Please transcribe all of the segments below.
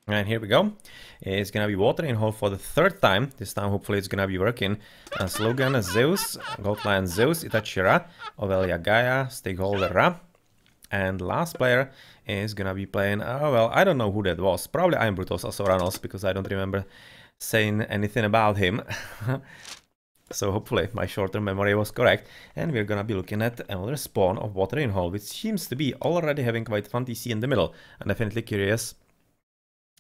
And here we go. It's gonna be watering hole for the third time. This time, hopefully, it's gonna be working. Slogan Zeus, Gold Lion Zeus, Itachi Ra, Ovelia Gaia, Stakeholder Ra. And last player is gonna be playing, oh well, I don't know who that was. Probably I'm Brutos Asoranos, because I don't remember saying anything about him. So hopefully my short-term memory was correct. And we're gonna be looking at another spawn of watering hole, which seems to be already having quite fun TC in the middle. I'm definitely curious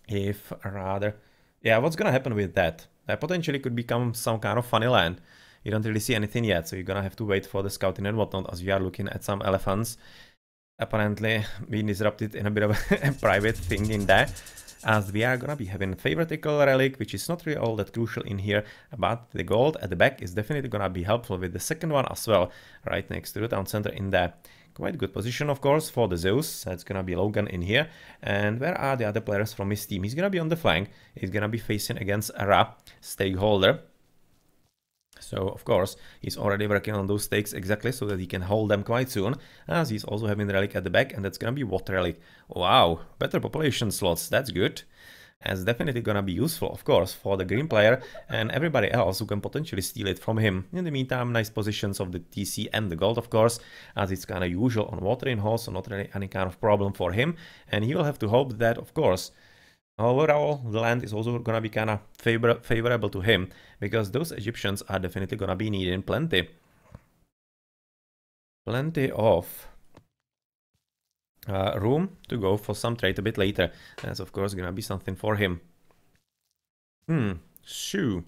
if rather, yeah, what's gonna happen with that? That potentially could become some kind of funny land. You don't really see anything yet, so you're gonna have to wait for the scouting and whatnot as we are looking at some elephants. Apparently being disrupted in a bit of a private thing in there, as we are gonna be having favoritical relic, which is not really all that crucial in here, but the gold at the back is definitely gonna be helpful with the second one as well, right next to the town center in there. Quite good position, of course, for the Zeus. That's gonna be Logan in here. And where are the other players from his team? He's gonna be on the flank. He's gonna be facing against a Ra, Stakeholder. So, of course, he's already working on those stakes exactly so that he can hold them quite soon, as he's also having the relic at the back, and that's gonna be Water Relic. Wow, better population slots, that's good. It's definitely gonna be useful, of course, for the green player and everybody else who can potentially steal it from him. In the meantime, nice positions of the TC and the gold, of course, as it's kind of usual on watering hole, so not really any kind of problem for him. And he will have to hope that, of course, overall, the land is also gonna be kind of favorable to him, because those Egyptians are definitely gonna be needing plenty of room to go for some trade a bit later. That's of course gonna be something for him. Shoo.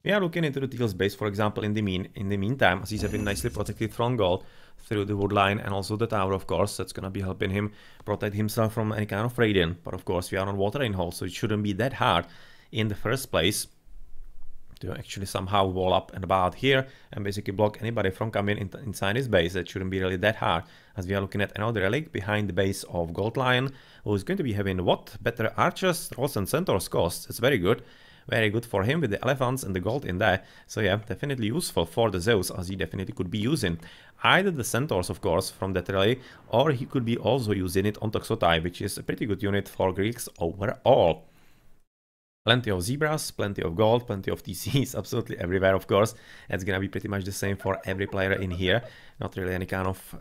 We are looking into the Teal's base, for example, in the meantime, as he's having nicely protected from gold through the wood line and also the tower, of course. That's gonna be helping him protect himself from any kind of raid-in. But of course, we are on watering hole, so it shouldn't be that hard in the first place to actually somehow wall up and about here and basically block anybody from coming inside his base. That shouldn't be really that hard, as we are looking at another relic behind the base of Gold Lion, who is going to be having what? Better archers, trolls and centaurs costs. It's very good. Very good for him with the elephants and the gold in there. So yeah, definitely useful for the Zeus, as he definitely could be using either the centaurs, of course, from that rally, or he could be also using it on Toxotai, which is a pretty good unit for Greeks overall. Plenty of zebras, plenty of gold, plenty of TCs, absolutely everywhere, of course. It's gonna be pretty much the same for every player in here. Not really any kind of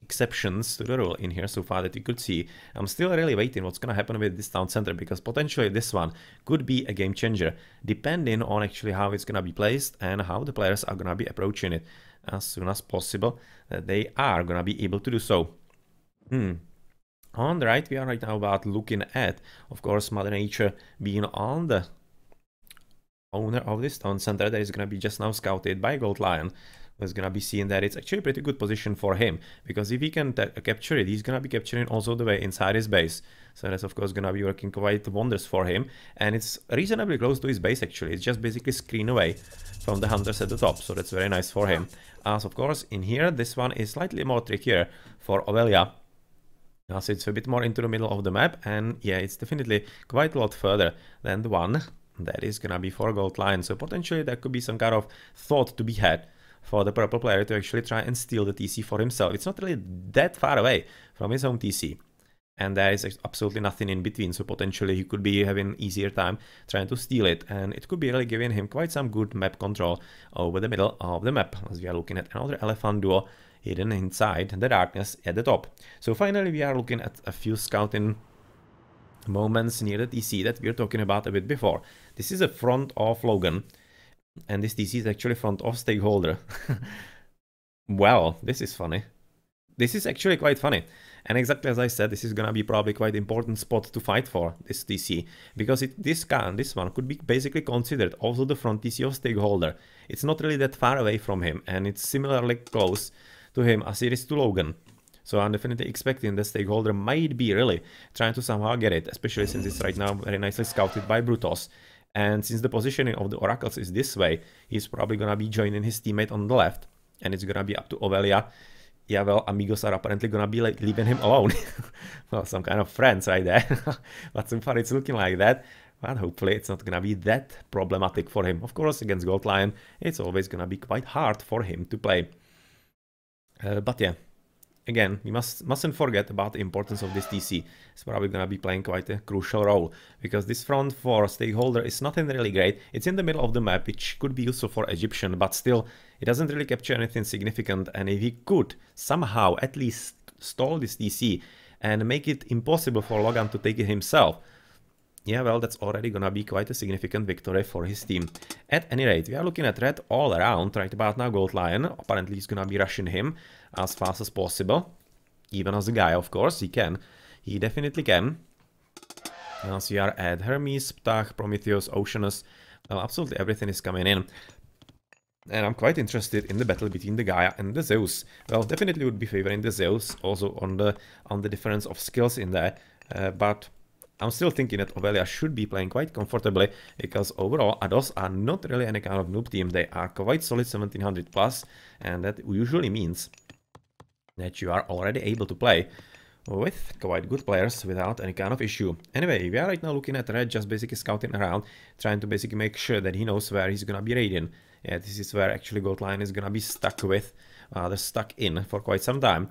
exceptions to the rule in here so far that you could see. I'm still really waiting what's gonna happen with this town center, because potentially this one could be a game changer, depending on actually how it's gonna be placed and how the players are gonna be approaching it as soon as possible, that they are gonna be able to do so. On the right, we are right now about looking at, of course, Mother Nature being on the owner of this town center that is gonna be just now scouted by Gold Lion. Is gonna be seeing that it's actually a pretty good position for him, because if he can capture it, he's gonna be capturing also the way inside his base. So that's of course gonna be working quite wonders for him, and it's reasonably close to his base actually. It's just basically screen away from the hunters at the top, so that's very nice for him. As of course in here, this one is slightly more trickier for Ovelia, as it's a bit more into the middle of the map, and yeah, it's definitely quite a lot further than the one that is gonna be for Gold Lion. So potentially there could be some kind of thought to be had for the purple player to actually try and steal the TC for himself. It's not really that far away from his own TC, and there is absolutely nothing in between, so potentially he could be having easier time trying to steal it, and it could be really giving him quite some good map control over the middle of the map, as we are looking at another elephant duo hidden inside the darkness at the top. So finally we are looking at a few scouting moments near the TC that we were talking about a bit before. This is a front of Logan, and this TC is actually front of Stakeholder. Well, this is funny. This is actually quite funny. And exactly as I said, this is gonna be probably quite important spot to fight for, this TC. Because this one could be basically considered also the front TC of Stakeholder. It's not really that far away from him, and it's similarly close to him as it is to Logan. So I'm definitely expecting the Stakeholder might be really trying to somehow get it, especially since it's right now very nicely scouted by Brutos. And since the positioning of the oracles is this way, he's probably gonna be joining his teammate on the left, and it's gonna be up to Ovelia. Yeah, well, amigos are apparently gonna be like leaving him alone. Well, some kind of friends right there. But so far it's looking like that. But hopefully it's not gonna be that problematic for him. Of course, against Gold Lion, it's always gonna be quite hard for him to play. But yeah, again, we mustn't forget about the importance of this TC. It's probably gonna be playing quite a crucial role, because this front for Stakeholder is nothing really great. It's in the middle of the map, which could be useful for Egyptian, but still, it doesn't really capture anything significant, and if he could somehow at least stall this TC and make it impossible for Logan to take it himself, yeah, well, that's already gonna be quite a significant victory for his team. At any rate, we are looking at red all around. Right about now, Gold Lion, apparently he's gonna be rushing him as fast as possible. Even as a guy, of course, he can. He definitely can. As we are at Hermes, Ptah, Prometheus, Oceanus, well, absolutely everything is coming in. And I'm quite interested in the battle between the Gaia and the Zeus. Well, definitely would be favoring the Zeus, also on the difference of skills in there, but I'm still thinking that Ovelia should be playing quite comfortably, because overall Ados are not really any kind of noob team. They are quite solid 1700 plus, and that usually means that you are already able to play with quite good players without any kind of issue. Anyway, we are right now looking at Red, just basically scouting around, trying to basically make sure that he knows where he's gonna be raiding. Yeah, this is where actually Gold Lion is gonna be stuck with, stuck in for quite some time.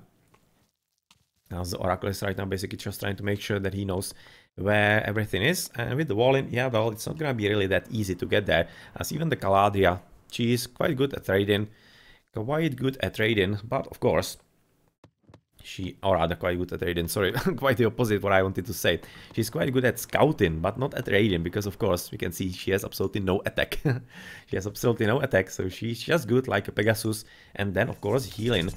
As the Oracle is right now basically just trying to make sure that he knows where everything is, and with the wall in, yeah, well, it's not gonna be really that easy to get there, as even the Caladria, she is quite good at trading, but of course, or rather quite good at trading, sorry, quite the opposite what I wanted to say. She's quite good at scouting, but not at raiding, because of course, we can see she has absolutely no attack. She has absolutely no attack, so she's just good like a Pegasus, and then of course healing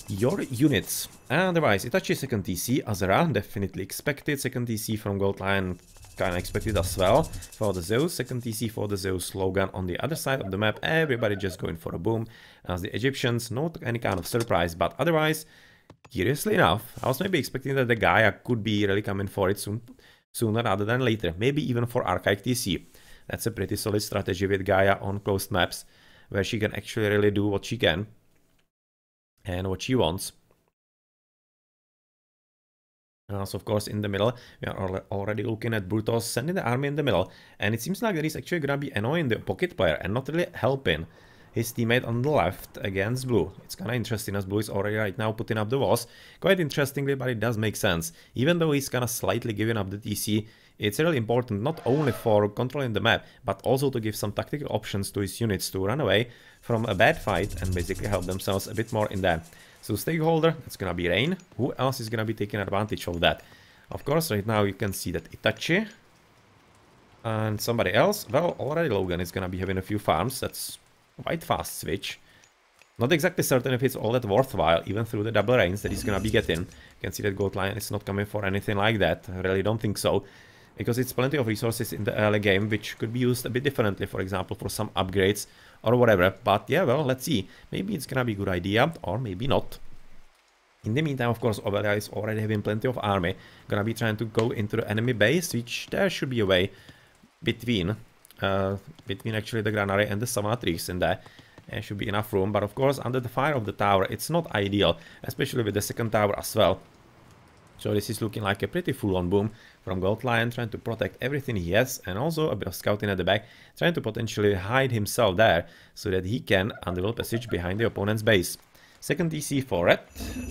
your units. Otherwise, Itachi second TC, Azera, definitely expected. Second TC from Gold Lion, kinda expected as well. For the Zeus, second TC for the Zeus. Logan on the other side of the map, everybody just going for a boom. As the Egyptians, not any kind of surprise, but otherwise, curiously enough, I was maybe expecting that the Gaia could be really coming for it sooner rather than later. Maybe even for Archaic TC. That's a pretty solid strategy with Gaia on closed maps, where she can actually really do what she can and what she wants. So of course in the middle, we are already looking at Brutus sending the army in the middle, and it seems like that he's actually gonna be annoying the pocket player and not really helping his teammate on the left against Blue. It's kinda interesting, as Blue is already right now putting up the walls, quite interestingly, but it does make sense. Even though he's kinda slightly giving up the TC, it's really important not only for controlling the map, but also to give some tactical options to his units to run away from a bad fight and basically help themselves a bit more in there. So Stakeholder, that's gonna be Rain. Who else is gonna be taking advantage of that? Of course, right now you can see that Itachi and somebody else. Well, already Logan is gonna be having a few farms. That's quite fast switch. Not exactly certain if it's all that worthwhile, even through the double rains that he's gonna be getting. You can see that Gold Lion is not coming for anything like that. I really don't think so, because it's plenty of resources in the early game which could be used a bit differently, for example for some upgrades or whatever. But yeah, well, let's see. Maybe it's gonna be a good idea, or maybe not. In the meantime, of course, Ovelia is already having plenty of army. Gonna be trying to go into the enemy base, which there should be a way between actually the granary and the savannah trees in there. There should be enough room, but of course under the fire of the tower it's not ideal, especially with the second tower as well. So this is looking like a pretty full-on boom from Gold Lion, trying to protect everything he has, and also a bit of scouting at the back, trying to potentially hide himself there, so that he can underworld passage behind the opponent's base. Second TC for Red,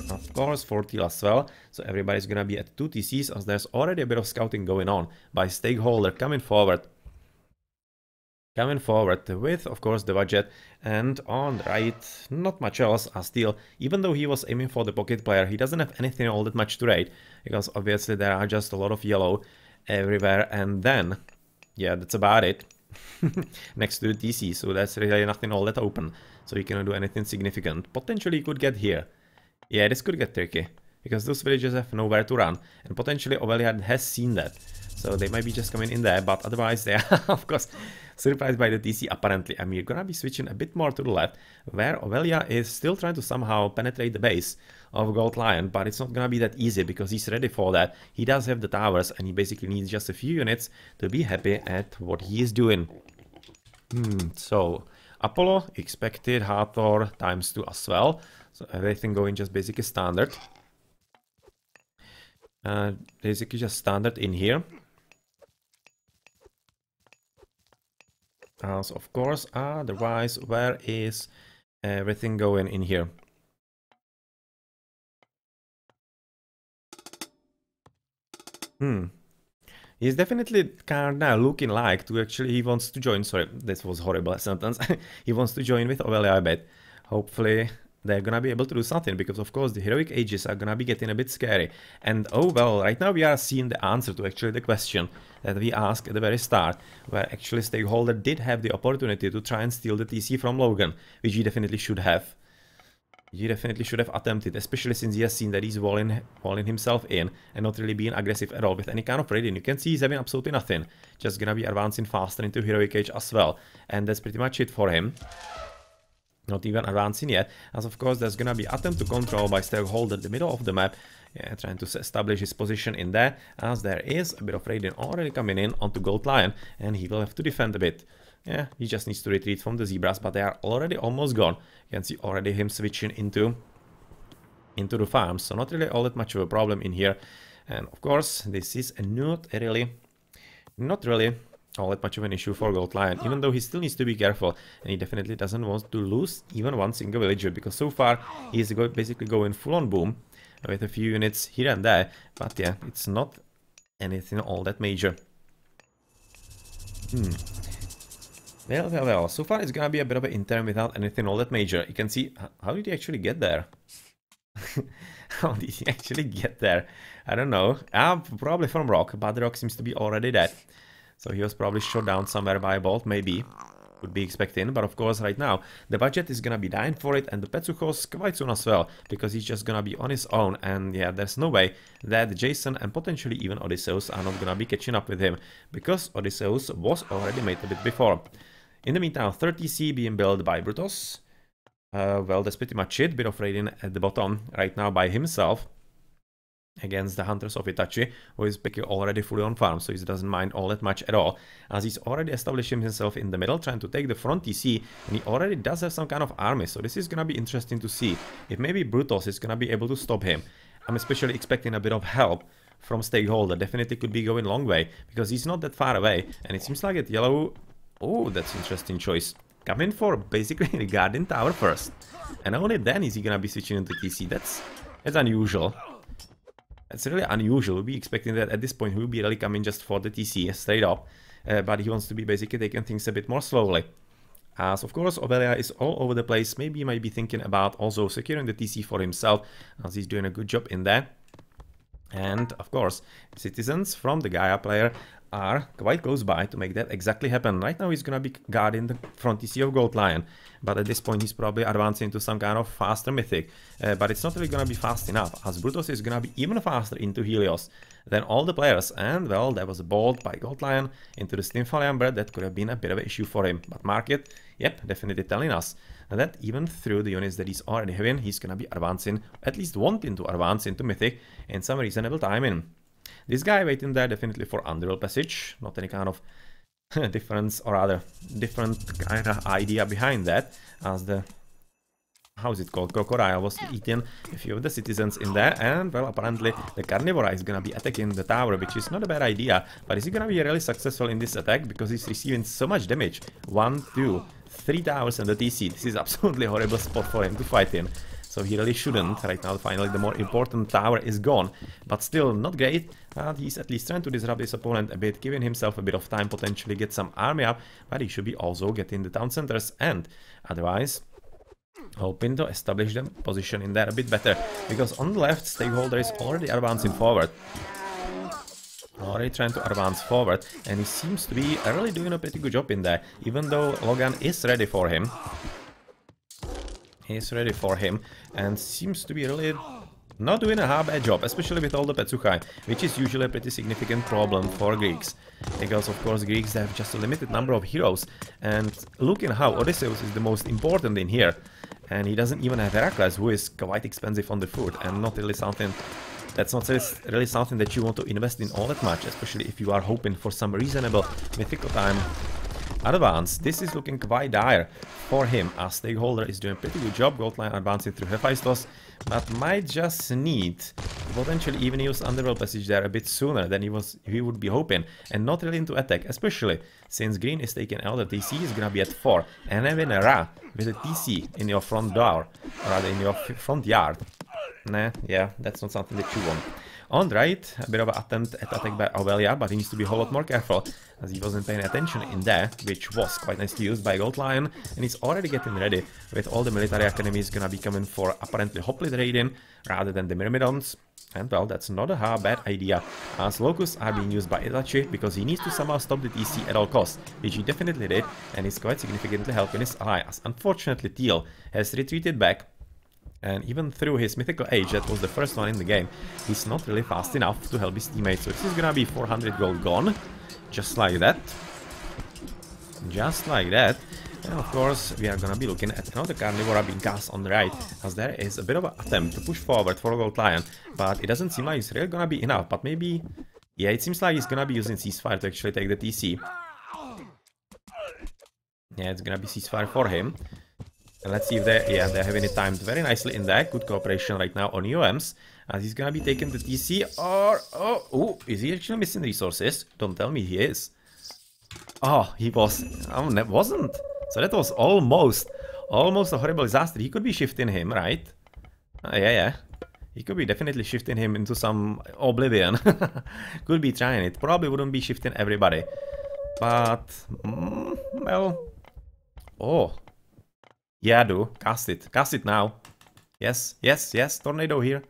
of course, for Teal as well, so everybody's gonna be at 2 TCs, as there's already a bit of scouting going on by Stakeholder coming forward. With, of course, the budget, and on the right, not much else, as Steel, even though he was aiming for the pocket player, he doesn't have anything all that much to raid, because obviously there are just a lot of yellow everywhere, and then, yeah, that's about it, next to the TC, so that's really nothing all that open, so he cannot do anything significant. Potentially he could get here. Yeah, this could get tricky, because those villagers have nowhere to run, and potentially Ovelia has seen that. So they might be just coming in there, but otherwise they are, of course, surprised by the TC apparently. And we're gonna be switching a bit more to the left, where Ovelia is still trying to somehow penetrate the base of Gold Lion, but it's not gonna be that easy, because he's ready for that. He does have the towers, and he basically needs just a few units to be happy at what he is doing. So, Apollo, expected, Hathor, ×2 as well. So everything going just basically standard. Basically just standard in here. So of course, otherwise, where is everything going in here? He's definitely kind of looking like to actually, he wants to join, sorry, this was a horrible sentence. He wants to join with Ovelia a bit. Hopefully they're gonna be able to do something, because of course the heroic ages are gonna be getting a bit scary. And oh well, right now we are seeing the answer to actually the question that we asked at the very start, where actually Stakeholder did have the opportunity to try and steal the TC from Logan, which he definitely should have. He definitely should have attempted, especially since he has seen that he's walling himself in and not really being aggressive at all with any kind of raiding. You can see he's having absolutely nothing. Just gonna be advancing faster into Heroic Age as well. And that's pretty much it for him. Not even advancing yet, as of course there's gonna be attempt to control by Stakeholder the middle of the map. Yeah, trying to establish his position in there, as there is a bit of raiding already coming in onto Gold Lion, and he will have to defend a bit. Yeah, he just needs to retreat from the zebras, but they are already almost gone. You can see already him switching into the farms, so not really all that much of a problem in here. And of course, this is not really all that much of an issue for Gold Lion, even though he still needs to be careful, and he definitely doesn't want to lose even one single villager, because so far he's basically going full on boom with a few units here and there, but yeah, it's not anything all that major. Well, so far it's gonna be a bit of an interim without anything all that major. You can see, how did he actually get there? How did he actually get there? I don't know. Probably from rock, but the rock seems to be already dead. So he was probably shot down somewhere by a bolt, maybe. Would be expecting, but of course right now the budget is gonna be dying for it, and the Petsuchos quite soon as well, because he's just gonna be on his own, and yeah, there's no way that Jason and potentially even Odysseus are not gonna be catching up with him, because Odysseus was already made a bit before. In the meantime, 30C being built by Brutus. Well, that's pretty much it. Bit of raiding at the bottom right now by himself against the Hunters of Itachi, who is already fully on farm, so he doesn't mind all that much at all, as he's already establishing himself in the middle, trying to take the front TC, and he already does have some kind of army, so this is gonna be interesting to see if maybe Brutus is gonna be able to stop him. I'm especially expecting a bit of help from Stakeholder. Definitely could be going a long way, because he's not that far away, and it seems like at yellow... Oh, that's an interesting choice. Come in for basically the Guardian Tower first, and only then is he gonna be switching into TC. That's unusual. That's really unusual. We'll be expecting that at this point he will be really coming just for the TC straight up, but he wants to be basically taking things a bit more slowly. As of course Ovelia is all over the place. Maybe he might be thinking about also securing the TC for himself, as he's doing a good job in there. And of course, citizens from the Gaia player are quite close by to make that exactly happen. Right now he's gonna be guarding the front TC of Gold Lion, but at this point he's probably advancing to some kind of faster mythic, but it's not really gonna be fast enough, as Brutus is gonna be even faster into Helios than all the players. And well, there was a bolt by Gold Lion into the Stymphalian, that could have been a bit of an issue for him, but market, yep, definitely telling us that even through the units that he's already having, he's gonna be advancing, at least wanting to advance into mythic in some reasonable timing. This guy waiting there definitely for Underworld Passage, not any kind of difference, or rather different kind of idea behind that, as the, how is it called, crocodile was eating a few of the citizens in there, and well, apparently the carnivora is gonna be attacking the tower, which is not a bad idea, but is he gonna be really successful in this attack, because he's receiving so much damage? 1, 2, 3 towers and the TC. This is absolutely horrible spot for him to fight in. So he really shouldn't. Right now, finally, the more important tower is gone. But still, not great. He's at least trying to disrupt his opponent a bit, giving himself a bit of time, potentially get some army up. But he should be also getting the town centers, and otherwise hoping to establish the position in there a bit better. Because on the left, Stakeholder is already advancing forward. Already trying to advance forward, and he seems to be really doing a pretty good job in there, even though Logan is ready for him. He's ready for him, and seems to be really not doing a half-bad job, especially with all the Petsuchai, which is usually a pretty significant problem for Greeks. Because of course Greeks have just a limited number of heroes, and looking how Odysseus is the most important in here, and he doesn't even have Heracles, who is quite expensive on the foot, and not really something... That's not really something that you want to invest in all that much, especially if you are hoping for some reasonable mythical time advance. This is looking quite dire for him, as Stakeholder is doing a pretty good job. Gold Lion advancing through Hephaestus, but might just need to potentially even use Underworld Passage there a bit sooner than he would be hoping, and not really into attack, especially since Green is taking out the TC is gonna be at 4, and having a Ra with a TC in your front door, or rather in your front yard. Nah, yeah, that's not something that you want. On the right, a bit of an attempt at attack by Aurelia, but he needs to be a whole lot more careful, as he wasn't paying attention in there, which was quite nicely used by Gold Lion, and he's already getting ready, with all the military academies gonna be coming for apparently Hoplite raiding, rather than the Myrmidons. And well, that's not a bad idea, as Locusts are being used by Itachi, because he needs to somehow stop the TC at all costs, which he definitely did, and is quite significantly helping his ally, as unfortunately Teal has retreated back. And even through his mythical age, that was the first one in the game, he's not really fast enough to help his teammates. So this is gonna be 400 gold gone, just like that. Just like that. And of course, we are gonna be looking at another Carnivora being cast on the right, as there is a bit of an attempt to push forward for Gold Lion, but it doesn't seem like it's really gonna be enough. But maybe, yeah, it seems like he's gonna be using Ceasefire to actually take the TC. Yeah, it's gonna be Ceasefire for him. And let's see if they're having it timed very nicely in there. Good cooperation right now on EoMs, as he's gonna be taking the TC, or, is he actually missing resources? Don't tell me he is. Oh, he was, that wasn't. So that was almost a horrible disaster. He could be shifting him, right? Yeah. He could be definitely shifting him into some oblivion. Could be trying it. Probably wouldn't be shifting everybody. But, well, oh. Yeah, do. Cast it. Cast it now. Yes. Tornado here.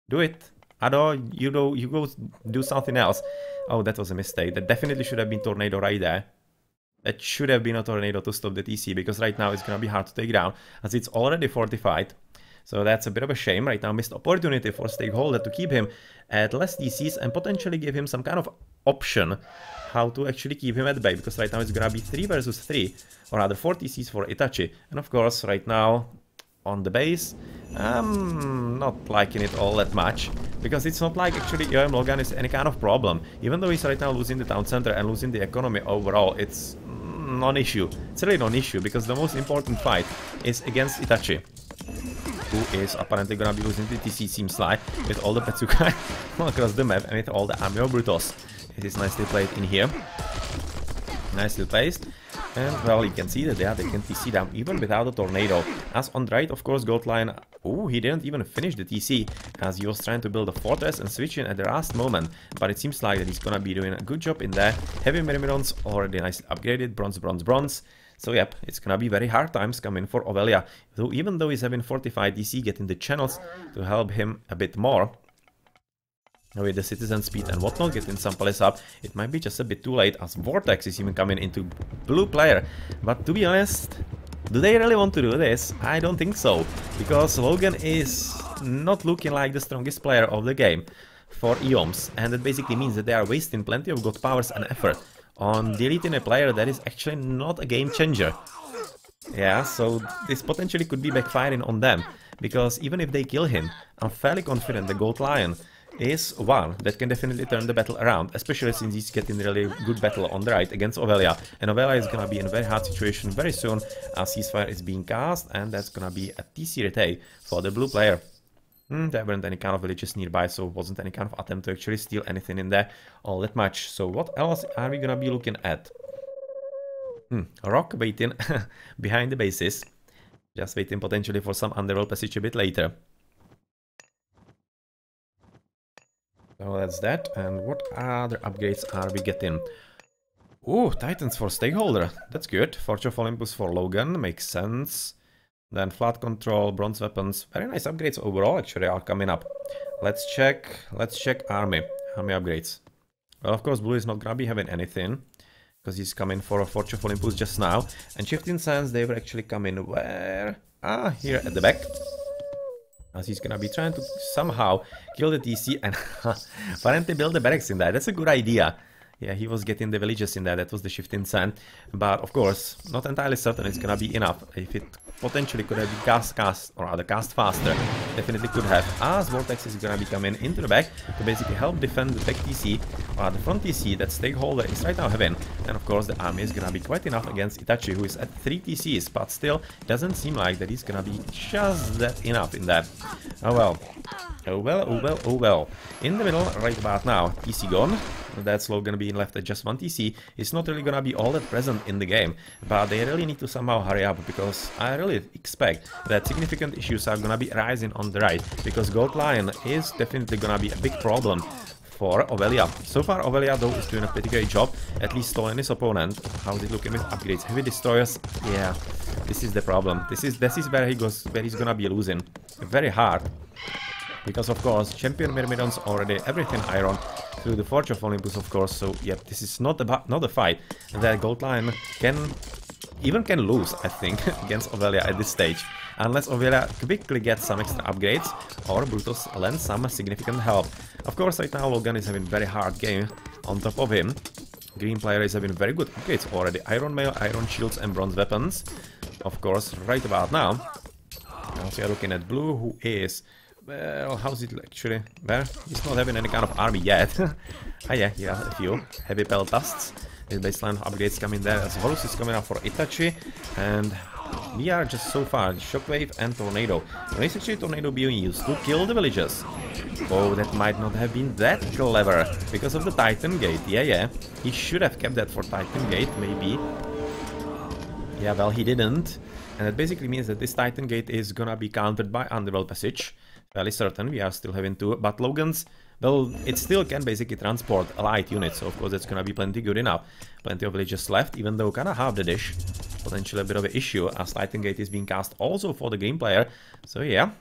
Do it. Ado, you go do something else. Oh, that was a mistake. That definitely should have been Tornado right there. That should have been a Tornado to stop the TC, because right now it's gonna be hard to take down, as it's already fortified. So that's a bit of a shame. Right now, missed opportunity for Stakeholder to keep him at less TCs and potentially give him some kind of option how to actually keep him at bay, because right now it's gonna be 3 versus 3, or rather 4 TCs for Itachi. And of course, right now on the base, I'm not liking it all that much, because it's not like actually EoM Logan is any kind of problem. Even though he's right now losing the town center and losing the economy overall, it's non-issue. It's really non-issue, because the most important fight is against Itachi, who is apparently gonna be losing the TC, seems like, with all the Petsukai all across the map and with all the army of Brutos. It is nicely played in here. Nicely placed. And well, you can see that they are taking TC down even without a tornado. As on the right, of course, Gold Lion, he didn't even finish the TC, as he was trying to build a fortress and switch in at the last moment. But it seems like that he's gonna be doing a good job in there. Heavy Myrmidons already nicely upgraded, bronze. So yep, it's gonna be very hard times coming for Aurelia. Though even though he's having fortified DC, getting the channels to help him a bit more with the citizen speed and whatnot, getting some palace up, it might be just a bit too late, as Vortex is even coming into blue player. But to be honest, do they really want to do this? I don't think so, because Logan is not looking like the strongest player of the game for EoMs, and that basically means that they are wasting plenty of god powers and effort on deleting a player that is actually not a game changer. Yeah, so this potentially could be backfiring on them, because even if they kill him, I'm fairly confident the Gold Lion is one that can definitely turn the battle around, especially since he's getting really good battle on the right against Aurelia. And Aurelia is gonna be in a very hard situation very soon, as Ceasefire is being cast, and that's gonna be a TC retake for the blue player. There weren't any kind of villages nearby, so wasn't any kind of attempt to actually steal anything in there all that much. So what else are we gonna be looking at? Rock waiting behind the bases, just waiting potentially for some underworld passage a bit later. So that's that, and what other upgrades are we getting? Oh, Titans for Stakeholder, that's good. Forge of Olympus for Logan, makes sense. Then Flat Control, Bronze Weapons, very nice upgrades overall actually are coming up. Let's check army upgrades. Well, of course, Blue is not gonna be having anything, because he's coming for a Forge of Olympus just now. And Shifting Sands, they were actually coming where? Here at the back. As he's gonna be trying to somehow kill the TC and apparently build the barracks in there. That's a good idea. Yeah, he was getting the villages in there, that was the Shifting Sand. But of course, not entirely certain it's gonna be enough. If it potentially could have been cast or rather cast faster, definitely could have. As Vortex is gonna be coming into the back to basically help defend the back TC, or the front TC that Stakeholder is right now having. And of course the army is gonna be quite enough against Itachi, who is at 3 TCs, but still doesn't seem like that he's gonna be just that enough in that. Oh well. In the middle, right about now, TC gone. That's gonna be being left at just 1 TC is not really gonna be all that present in the game, but they really need to somehow hurry up, because I really expect that significant issues are gonna be rising on the right, because Gold Lion is definitely gonna be a big problem for Ovelia. So far Ovelia though is doing a pretty great job, at least stalling his opponent. How's it looking with upgrades? Heavy destroyers, yeah, this is the problem. This is where he's gonna be losing very hard. Because of course, Champion Myrmidon's already everything iron through the Forge of Olympus, of course. So yeah, this is not a fight that Gold Lion can lose, I think, against Ovelia at this stage. Unless Ovelia quickly gets some extra upgrades or Brutus lends some significant help. Of course, right now Logan is having very hard game on top of him. Green player is having very good upgrades already. Iron mail, iron shields and bronze weapons. Of course, right about now. Now we are looking at blue, who is... Well, how's it actually? Well, he's not having any kind of army yet. Ah yeah, he has a few heavy peltasts. His baseline upgrades coming there as Horus is coming up for Itachi. And we are just so far Shockwave and Tornado. When is actually Tornado being used to kill the villagers? Oh, that might not have been that clever because of the Titan Gate. Yeah, he should have kept that for Titan Gate, maybe. Yeah, well, he didn't. And that basically means that this Titan Gate is gonna be countered by Underworld Passage. Fairly certain, we are still having 2, but Logan's, well, it still can basically transport a light unit, so of course that's gonna be plenty good enough. Plenty of villagers left, even though kinda half the dish. Potentially a bit of an issue, as Titan Gate is being cast also for the green player. So yeah,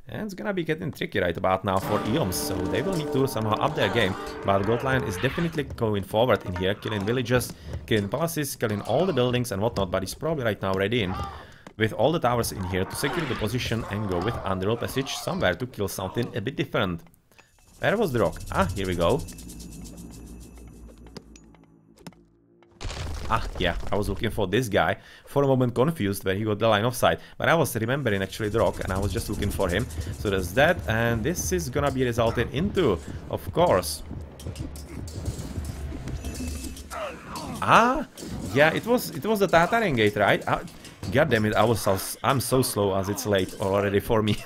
and it's gonna be getting tricky right about now for EoMs, so they will need to somehow up their game. But Gold Lion is definitely going forward in here, killing villages, killing palaces, killing all the buildings and whatnot, but he's probably right now ready in with all the towers in here to secure the position and go with Underworld Passage somewhere to kill something a bit different. Where was the rock? Ah, here we go. Ah, yeah, I was looking for this guy. For a moment confused where he got the line of sight. But I was remembering actually the rock and I was just looking for him. So there's that, and this is gonna be resulted into, of course... Ah, yeah, it was the Tartarian Gate, right? God damn it, I'm so slow as it's late already for me.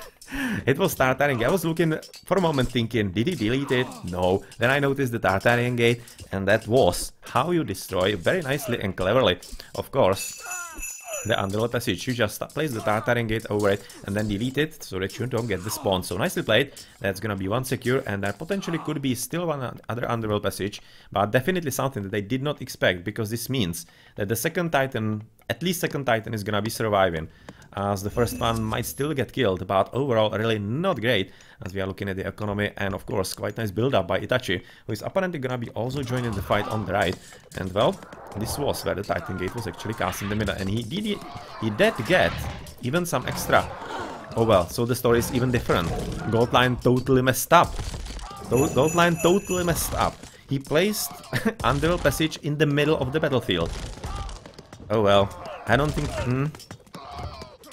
It was Tartarian Gate. I was looking for a moment thinking, did he delete it? No. Then I noticed the Tartarian Gate, and that was how you destroy very nicely and cleverly, of course, the Underworld Passage. You just place the Tartarian Gate over it and then delete it so that you don't get the spawn. So nicely played. That's gonna be one secure, and there potentially could be still one other Underworld Passage, but definitely something that they did not expect, because this means that the second Titan, at least second Titan, is gonna be surviving, as the first one might still get killed, but overall really not great, as we are looking at the economy. And of course quite nice build up by Itachi, who is apparently gonna be also joining the fight on the right. And well, this was where the Titan Gate was actually cast in the middle, and he did get even some extra. Oh well, so the story is even different. Gold Lion totally messed up. Gold Lion totally messed up. He placed Underworld Passage in the middle of the battlefield. Oh well, I don't think...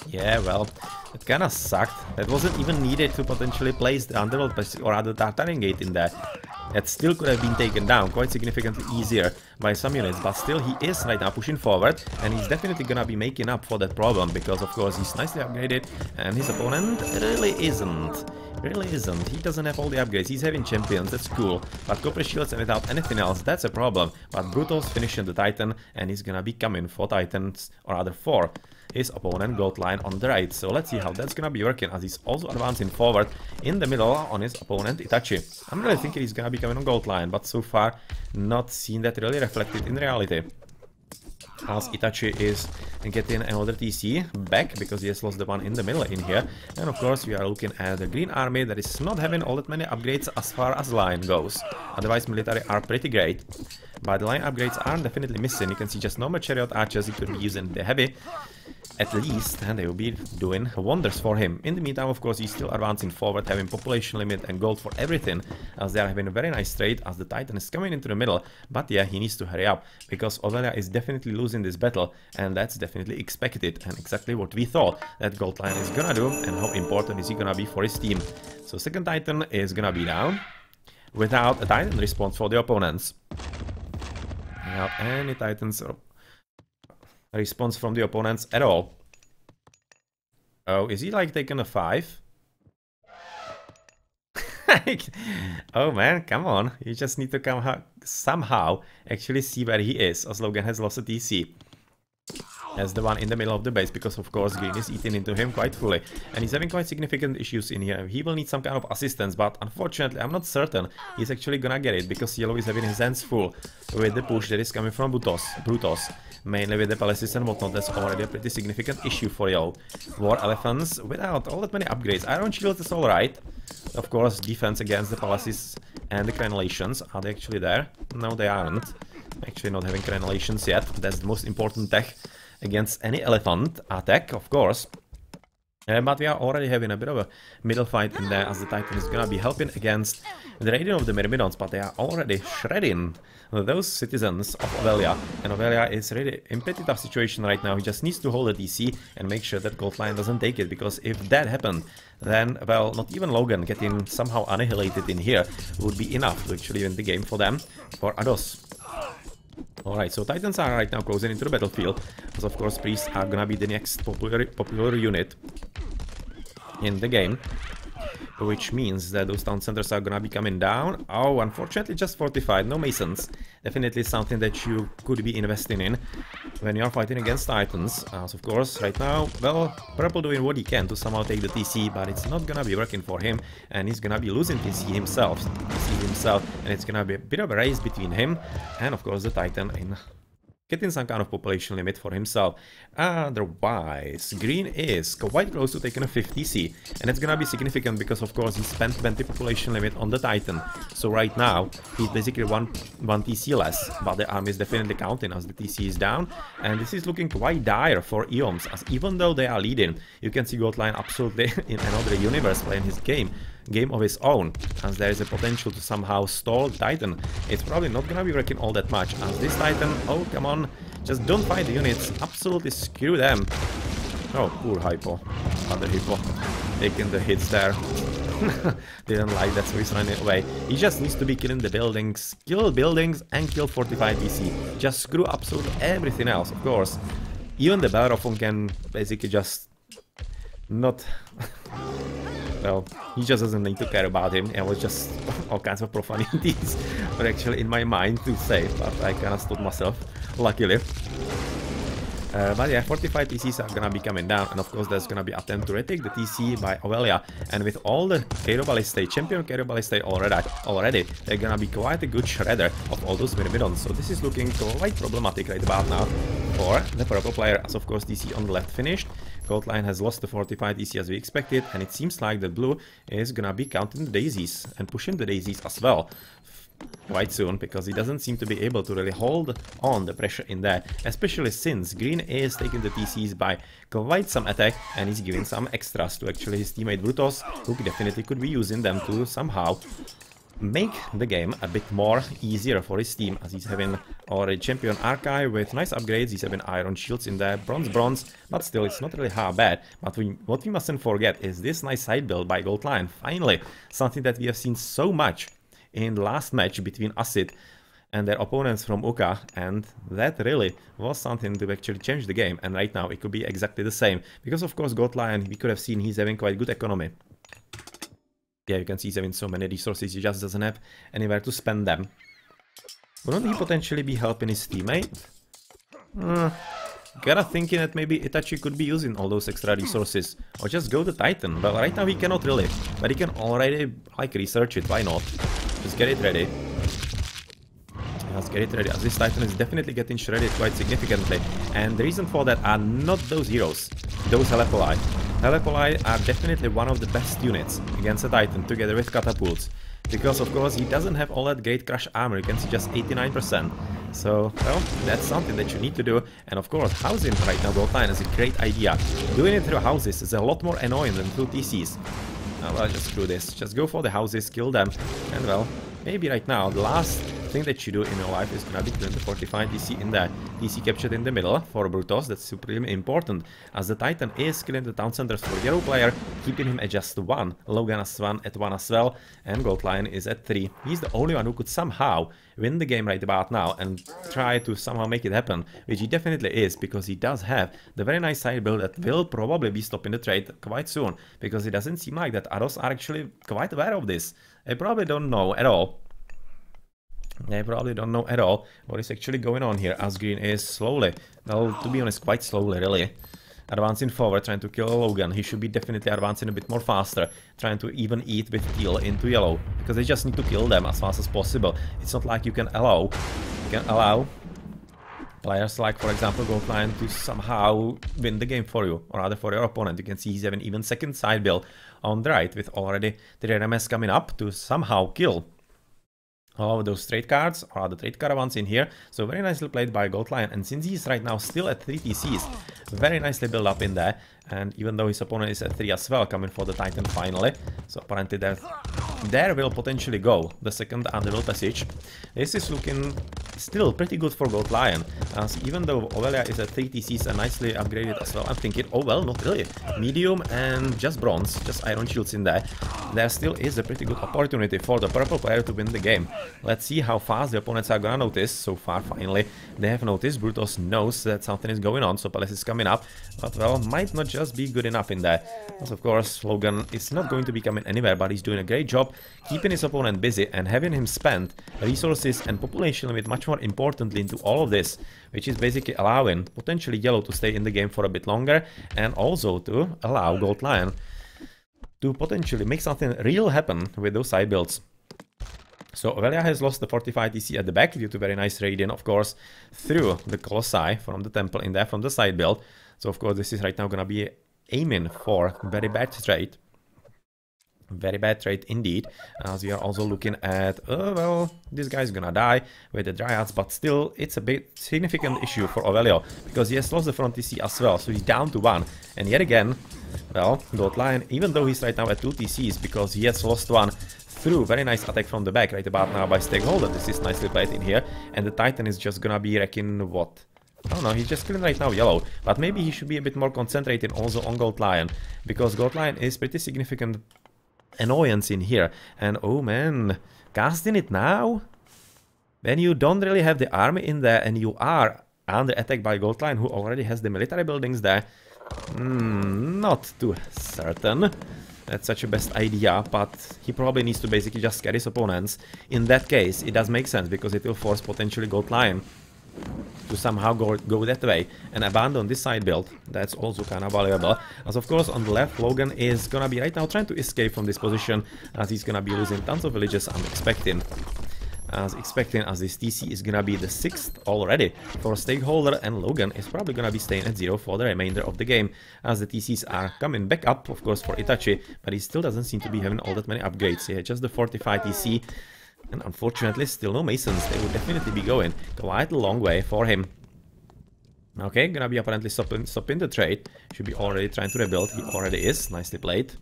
Yeah, well, it kinda sucked. That wasn't even needed to potentially place the Underworld Passage or other Tartarian Gate in there. That still could have been taken down quite significantly easier by some units, but still he is right now pushing forward, and he's definitely gonna be making up for that problem, because of course he's nicely upgraded and his opponent really isn't. He doesn't have all the upgrades. He's having champions, that's cool, but copper shields and without anything else, that's a problem. But Brutal's finishing the Titan, and he's gonna be coming for Titans, or rather for his opponent Gold Lion on the right. So let's see how that's gonna be working, as he's also advancing forward in the middle on his opponent Itachi. I'm really thinking he's gonna be coming on Gold Lion, but so far not seen that really reflected in reality, as Itachi is getting another TC back because he has lost the one in the middle in here. And of course we are looking at the green army that is not having all that many upgrades as far as line goes. Otherwise military are pretty great, but the line upgrades are definitely missing. You can see just normal chariot archers. He could be using the heavy at least, and they will be doing wonders for him. In the meantime, of course, he's still advancing forward, having population limit and gold for everything, as they are having a very nice trade, as the Titan is coming into the middle. But yeah, he needs to hurry up, because Ovelia is definitely losing this battle, and that's definitely expected, and exactly what we thought that Gold Lion is gonna do, and how important is he gonna be for his team. So second Titan is gonna be down, without a Titan response for the opponents. Without any Titans response from the opponents at all. Oh, is he like taking a 5? Oh man, come on. You just need to come somehow actually see where he is, as Logan has lost a TC. As the one in the middle of the base, because of course green is eating into him quite fully, and he's having quite significant issues in here. He will need some kind of assistance, but unfortunately I'm not certain he's actually gonna get it, because yellow is having his hands full with the push that is coming from Brutos, mainly with the palaces and whatnot. That's already a pretty significant issue for yellow. War elephants without all that many upgrades. Iron shield is alright. Of course, defense against the palaces and the crenellations. Are they actually there? No, they aren't. Actually not having crenellations yet. That's the most important tech against any elephant attack, of course. But we are already having a bit of a middle fight in there, as the Titan is gonna be helping against the Radiant of the Myrmidons, but they are already shredding those citizens of Ovelia. And Ovelia is really in pretty tough situation right now. He just needs to hold the DC and make sure that Gold Lion doesn't take it, because if that happened, then, well, not even Logan getting somehow annihilated in here would be enough to actually win the game for them, for Ados. Alright, so Titans are right now closing into the battlefield, because of course priests are gonna be the next popular unit in the game, which means that those town centers are gonna be coming down. Oh, unfortunately just fortified, no masons. Definitely something that you could be investing in when you are fighting against Titans. As of course, right now, well, Purple doing what he can to somehow take the TC, but it's not gonna be working for him, and he's gonna be losing TC himself, and it's gonna be a bit of a race between him and of course the Titan in getting some kind of population limit for himself. Otherwise, green is quite close to taking a 50C, and it's gonna be significant because of course he spent 20 population limit on the Titan. So right now he's basically one TC less, but the army is definitely counting as the TC is down, and this is looking quite dire for EoMs, as even though they are leading, you can see Gold Lion absolutely in another universe playing his game of his own, as there is a potential to somehow stall Titan. It's probably not gonna be working all that much, as this Titan, oh come on, just don't fight the units, absolutely screw them. Oh, poor Hypo, other Hippo, taking the hits there. Didn't like that, so he's running away. He just needs to be killing the buildings, kill buildings and kill fortified DC. Just screw absolutely everything else, of course. Even the Bellerophon can basically just not... Well, he just doesn't need to care about him. It was just all kinds of profanities were actually in my mind to say, but I kind of stopped myself, luckily. But yeah, fortified TCs are gonna be coming down, and of course there's gonna be attempt to retake the TC by Ovelia, and with all the Cairo Ballistae, champion Cairo Ballistae already, they're gonna be quite a good shredder of all those Myrmidons, so this is looking quite problematic right about now for the purple player, as of course TC on the left finished. Gold Lion has lost the fortified TC as we expected, and it seems like that blue is gonna be counting the daisies and pushing the daisies as well quite soon, because he doesn't seem to be able to really hold on the pressure in there, especially since green is taking the TCs by quite some attack, and he's giving some extras to actually his teammate Brutos, who definitely could be using them to somehow make the game a bit more easier for his team, as he's having already champion archive with nice upgrades. He's having iron shields in there, bronze, but still it's not really half bad. But what we mustn't forget is this nice side build by Gold Lion, finally something that we have seen so much in the last match between Acid and their opponents from Uka, and that really was something to actually change the game, and right now it could be exactly the same, because of course Gold Lion, we could have seen he's having quite good economy. Yeah, you can see he's having so many resources, he just doesn't have anywhere to spend them. Wouldn't he potentially be helping his teammate? Gotta thinking that maybe Itachi could be using all those extra resources, or just go to Titan. Well, right now he cannot really, but he can already like research it, why not? Just get it ready. Let's get it ready, as this Titan is definitely getting shredded quite significantly, and the reason for that are not those heroes, those Helepoli. Helepoli are definitely one of the best units against a Titan, together with catapults, because of course he doesn't have all that great crush armor, you can see just 89%. So, well, that's something that you need to do, and of course housing right now Gold Lion is a great idea. Doing it through houses is a lot more annoying than through TCs. Well, just screw this, just go for the houses, kill them, and well, maybe right now the last thing that you do in your life is gonna be to fortify DC in there. DC captured in the middle for Brutus, that's supremely important, as the Titan is killing the town centers for yellow player, keeping him at just 1. Logan is at 1 as well, and Gold Lion is at 3. He's the only one who could somehow win the game right about now and try to somehow make it happen, which he definitely is, because he does have the very nice side build that will probably be stopping the trade quite soon, because it doesn't seem like that others are actually quite aware of this. They probably don't know at all. They probably don't know at all what is actually going on here, as green is slowly, well, to be honest, quite slowly really, advancing forward, trying to kill Logan. He should be definitely advancing a bit more faster, trying to even eat with teal into yellow, because they just need to kill them as fast as possible. It's not like you can allow players like, for example, Gold Lion to somehow win the game for you, or rather for your opponent. You can see he's having even second side build on the right, with already the RMS coming up to somehow kill all of those trade cards, or the trade caravans in here. So very nicely played by Gold Lion, and since he's right now still at 3 TCs, very nicely built up in there, and even though his opponent is at 3 as well, coming for the Titan finally, so apparently there will potentially go the second Underworld Passage. This is looking still pretty good for Gold Lion, as even though Ovelia is at 3 TCs and nicely upgraded as well, I'm thinking, oh well, not really, medium and just bronze, just iron shields in there, there still is a pretty good opportunity for the purple player to win the game. Let's see how fast the opponents are gonna notice. So far, finally, they have noticed. Brutus knows that something is going on, so Palace is coming up, but well, might not just be good enough in there. Because of course, Logan is not going to be coming anywhere, but he's doing a great job keeping his opponent busy and having him spend resources and population limit much more importantly into all of this, which is basically allowing potentially yellow to stay in the game for a bit longer, and also to allow Gold Lion to potentially make something real happen with those side builds. So Ovelia has lost the 45 TC at the back due to very nice radiant, of course, through the Colossi from the temple in there from the side build. So of course this is right now gonna be aiming for very bad trade. Very bad trade indeed, as we are also looking at, well, this guy's gonna die with the Dryads, but still it's a bit significant issue for Ovelio, because he has lost the front TC as well, so he's down to 1. And yet again, well, Gold Lion, even though he's right now at 2 TCs, because he has lost 1 through very nice attack from the back right about now by Stakeholder. This is nicely played in here, and the Titan is just gonna be wrecking what? I don't know, he's just killing right now yellow, but maybe he should be a bit more concentrated also on Gold Lion, because Gold Lion is pretty significant annoyance in here. And oh man, casting it now? When you don't really have the army in there and you are under attack by Gold Lion, who already has the military buildings there, not too certain that's such a best idea, but he probably needs to basically just scare his opponents. In that case, it does make sense, because it will force potentially Gold Lion to somehow go that way and abandon this side build. That's also kind of valuable, as of course on the left Logan is gonna be right now trying to escape from this position, as he's gonna be losing tons of villages. I'm expecting as this TC is gonna be the 6th already for Stakeholder, and Logan is probably gonna be staying at 0 for the remainder of the game, as the TCs are coming back up, of course, for Itachi, but he still doesn't seem to be having all that many upgrades. Yeah, just the 45 TC, and unfortunately still no Masons. They would definitely be going quite a long way for him. Okay, gonna be apparently stopping the trade. Should be already trying to rebuild. He already is. Nicely played.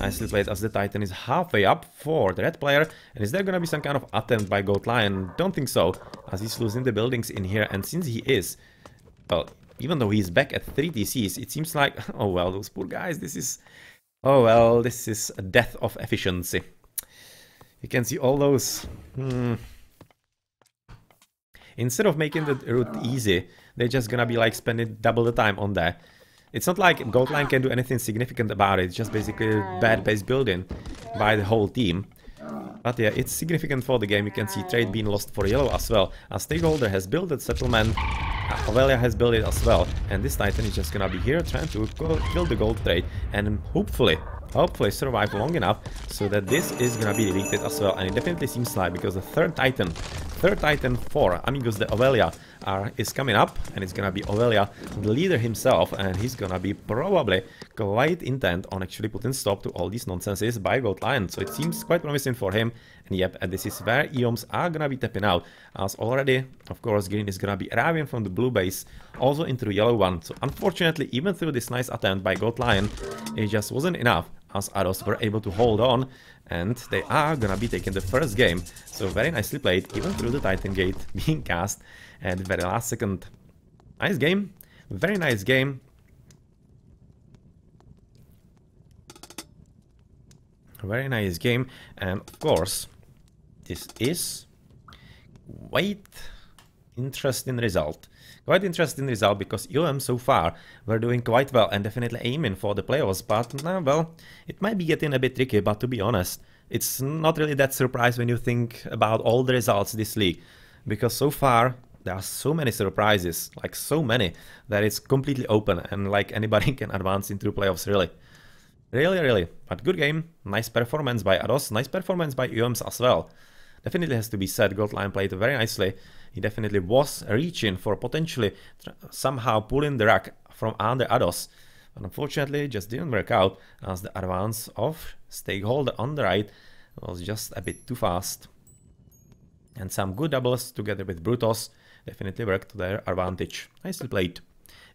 Nicely played, as the Titan is halfway up for the red player. And is there gonna be some kind of attempt by Gold Lion? Don't think so, as he's losing the buildings in here. And since he is, well, even though he's back at 3 TCs, it seems like, oh well, those poor guys, this is, oh well, this is a death of efficiency. You can see all those, instead of making the route easy, they're just gonna be like spending double the time on there. It's not like Gold Lion can do anything significant about it, it's just basically bad base building by the whole team. But yeah, it's significant for the game. You can see trade being lost for yellow as well, as Stakeholder has built that settlement, Ovelia has built it as well, and this Titan is just gonna be here trying to build the gold trade, and hopefully survive long enough so that this is gonna be deleted as well. And it definitely seems like, because the third Titan for Amigos de Ovelia is coming up, and it's gonna be Ovelia, the leader himself, and he's gonna be probably quite intent on actually putting stop to all these nonsenses by Gold Lion. So it seems quite promising for him. And yep, and this is where EoMs are gonna be tapping out, as already, of course, green is gonna be arriving from the blue base also into the yellow one. So unfortunately, even through this nice attempt by Gold Lion, it just wasn't enough, as others were able to hold on And they are gonna be taking the first game. So very nicely played, even through the Titan Gate being cast at the very last second. Nice game, very nice game. Very nice game, and of course, this is quite interesting result. Quite interesting result because EoM so far were doing quite well and definitely aiming for the playoffs, but well, it might be getting a bit tricky, but to be honest, it's not really that surprise when you think about all the results this league, because so far there are so many surprises, like so many, that it's completely open and like anybody can advance into playoffs really. Really, but good game, nice performance by AoT, nice performance by EoMs as well. Definitely has to be said, Goldline played very nicely. He definitely was reaching for potentially somehow pulling the rug from under AoT. But unfortunately, it just didn't work out as the advance of Stakeholder on the right was just a bit too fast. And some good doubles together with Brutus definitely worked to their advantage. Nicely played.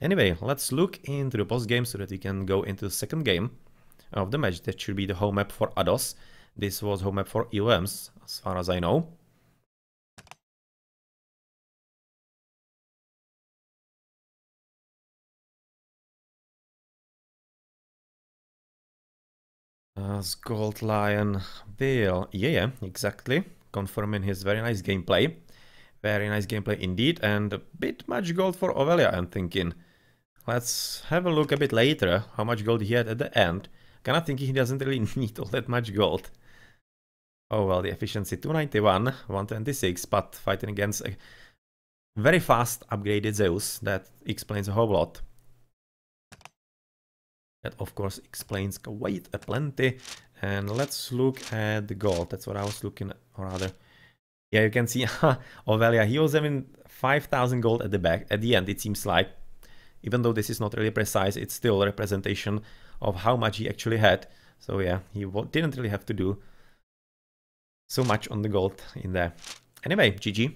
Anyway, let's look into the post game so that we can go into the second game of the match. That should be the home map for AoT. This was home map for EoMs, as far as I know. As Gold Lion will, yeah, exactly, confirming his very nice gameplay. Very nice gameplay indeed, and a bit much gold for Ovelia, I'm thinking. Let's have a look a bit later how much gold he had at the end. Kinda thinking he doesn't really need all that much gold. Oh well, the efficiency 291, 126, but fighting against a very fast upgraded Zeus, that explains a whole lot. That of course explains quite a plenty. And let's look at the gold, that's what I was looking at, or rather. Yeah, you can see Ovelia, he was having 5,000 gold at the back, at the end it seems like. Even though this is not really precise, it's still a representation of how much he actually had. So yeah, he didn't really have to do so much on the gold in there. Anyway, GG.